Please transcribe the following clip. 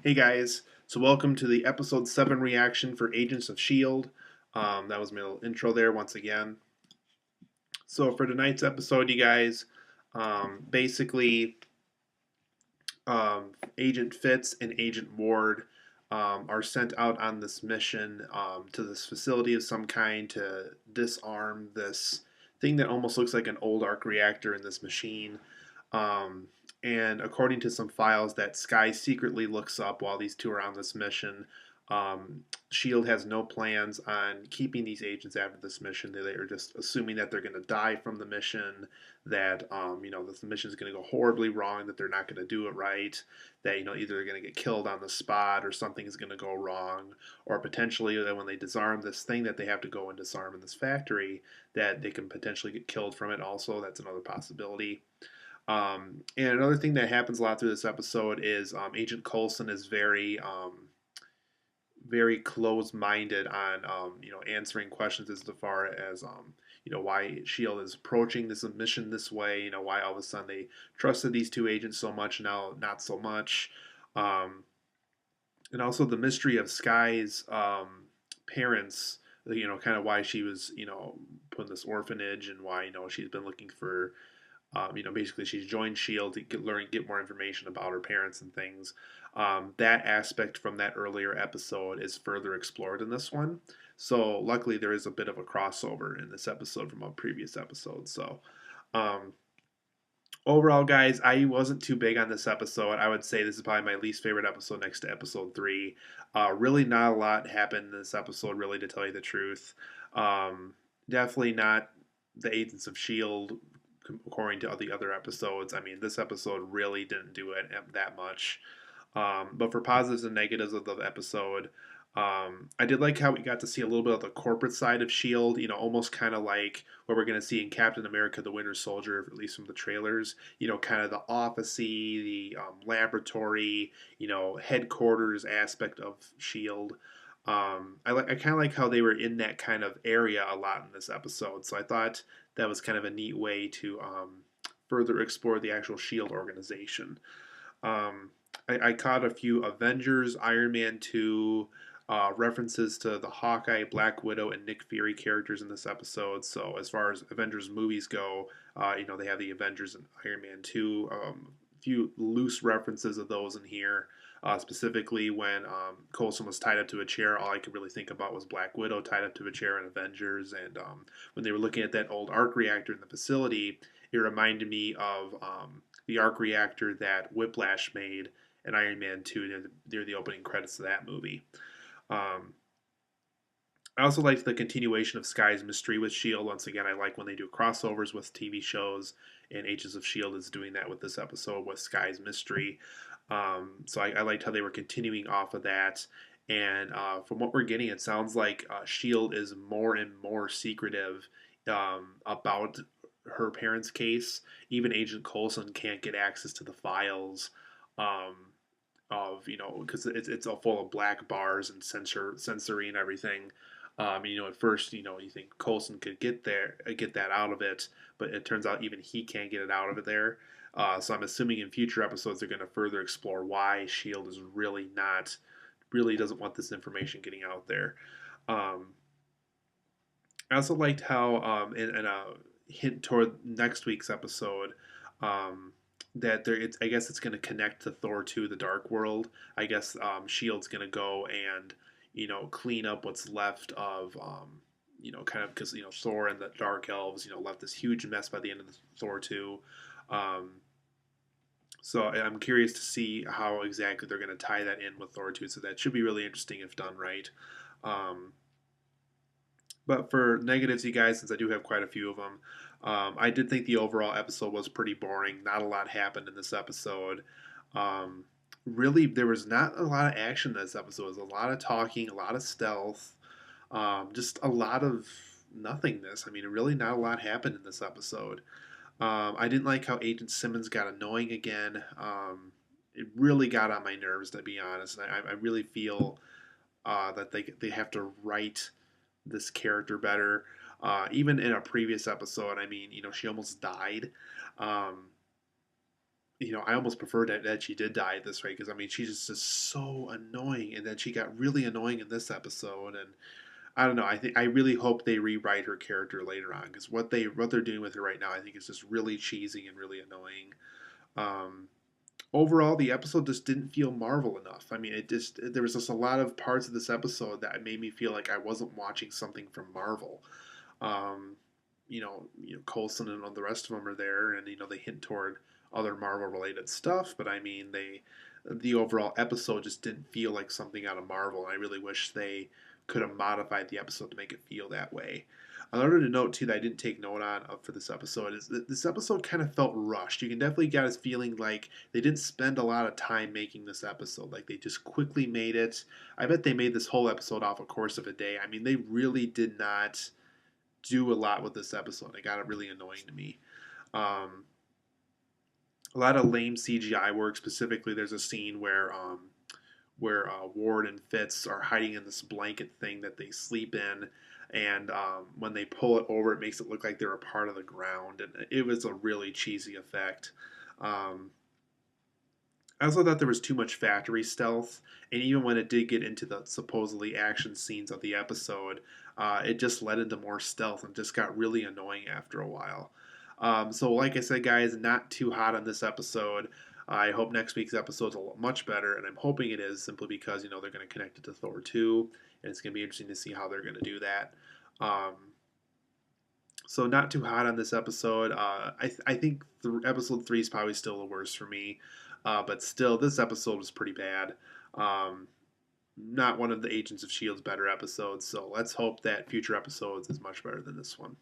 Hey guys, so welcome to the episode 7 reaction for Agents of S.H.I.E.L.D. That was my little intro there once again. So for tonight's episode, you guys, basically, Agent Fitz and Agent Ward are sent out on this mission to this facility of some kind to disarm this thing that almost looks like an old arc reactor in this machine. Um, and according to some files that Skye secretly looks up while these two are on this mission, S.H.I.E.L.D. has no plans on keeping these agents after this mission. They are just assuming that they're going to die from the mission, that that the mission is going to go horribly wrong, that they're not going to do it right, that either they're going to get killed on the spot or something is going to go wrong, or potentially that when they disarm this thing that they have to go and disarm in this factory, that they can potentially get killed from it. Also, that's another possibility. And another thing that happens a lot through this episode is Agent Coulson is very close-minded on answering questions as far as why Shield is approaching this mission this way. Why all of a sudden they trusted these two agents so much, now not so much. Um, and also the mystery of Skye's parents. Kind of why she was put in this orphanage, and why she's been looking for basically she's joined Shield to get more information about her parents and things. That aspect from that earlier episode is further explored in this one. So luckily there is a bit of a crossover in this episode from a previous episode. So um, overall, guys, I wasn't too big on this episode. I would say this is probably my least favorite episode next to episode 3. Really not a lot happened in this episode, really, to tell you the truth. Um, Definitely not the Agents of S.H.I.E.L.D. according to the other episodes. I mean, this episode really didn't do it that much. But for positives and negatives of the episode, I did like how we got to see a little bit of the corporate side of S.H.I.E.L.D., almost kind of like what we're going to see in Captain America the Winter Soldier, at least from the trailers. Kind of the officey, the laboratory, headquarters aspect of S.H.I.E.L.D. I kind of like how they were in that kind of area a lot in this episode. So I thought that was kind of a neat way to further explore the actual S.H.I.E.L.D. organization. Um, I caught a few Avengers, Iron Man 2, references to the Hawkeye, Black Widow, and Nick Fury characters in this episode. So as far as Avengers movies go, they have the Avengers and Iron Man 2. A few loose references of those in here. Specifically, when Coulson was tied up to a chair, all I could really think about was Black Widow tied up to a chair in Avengers. And when they were looking at that old arc reactor in the facility, it reminded me of the arc reactor that Whiplash made in Iron Man 2 near the opening credits of that movie. Um, I also liked the continuation of Skye's mystery with S.H.I.E.L.D. Once again, I like when they do crossovers with TV shows, and Agents of S.H.I.E.L.D. is doing that with this episode with Skye's mystery. So I liked how they were continuing off of that. And from what we're getting, it sounds like S.H.I.E.L.D. is more and more secretive about her parents' case. Even Agent Coulson can't get access to the files. Um, of because it's all full of black bars and sensory and everything. At first, you think Coulson could get that out of it, but it turns out even he can't get it out of it there. So I'm assuming in future episodes they're going to further explore why Shield is really doesn't want this information getting out there. Um, I also liked how in a hint toward next week's episode. Um, that I guess it's going to connect to Thor 2, The Dark World. I guess Shield's going to go and clean up what's left of kind of because Thor and the Dark Elves left this huge mess by the end of the Thor 2. Um, so I'm curious to see how exactly they're going to tie that in with Thor 2. So that should be really interesting if done right. Um, but for negatives, you guys, since I do have quite a few of them, I did think the overall episode was pretty boring. Not a lot happened in this episode. Um, Really, there was not a lot of action in this episode. It was a lot of talking, a lot of stealth, just a lot of nothingness. I mean, really, not a lot happened in this episode. I didn't like how Agent Simmons got annoying again. It really got on my nerves, to be honest. And I really feel that they have to write this character better. Even in a previous episode, I mean, she almost died. Um, I almost preferred that she did die this way because I mean she's just so annoying, and then she got really annoying in this episode, and I don't know. I really hope they rewrite her character later on because what they're doing with her right now I think is just really cheesy and really annoying. Um, Overall, the episode just didn't feel Marvel enough. I mean, there was just a lot of parts of this episode that made me feel like I wasn't watching something from Marvel. Um, Coulson and all the rest of them are there, and they hint toward other Marvel related stuff. But I mean, the overall episode just didn't feel like something out of Marvel. And I really wish they could have modified the episode to make it feel that way. Another note too that I didn't take note on for this episode is that this episode kind of felt rushed. You can definitely get this feeling like they didn't spend a lot of time making this episode. Like they just quickly made it. I bet they made this whole episode off a course of a day. I mean, they really did not do a lot with this episode. It got really annoying to me. Um, a lot of lame CGI work. Specifically, there's a scene where Ward and Fitz are hiding in this blanket thing that they sleep in, and when they pull it over, it makes it look like they're a part of the ground, and it was a really cheesy effect. Um, I also thought there was too much factory stealth, and even when it did get into the supposedly action scenes of the episode, it just led into more stealth and just got really annoying after a while. So, like I said, guys, not too hot on this episode. I hope next week's episode's much better, and I'm hoping it is simply because they're going to connect it to Thor 2, and it's going to be interesting to see how they're going to do that. Um, so not too hot on this episode. I think episode 3 is probably still the worst for me, but still, this episode was pretty bad. Um, Not one of the Agents of Shield's better episodes. So let's hope that future episodes is much better than this one.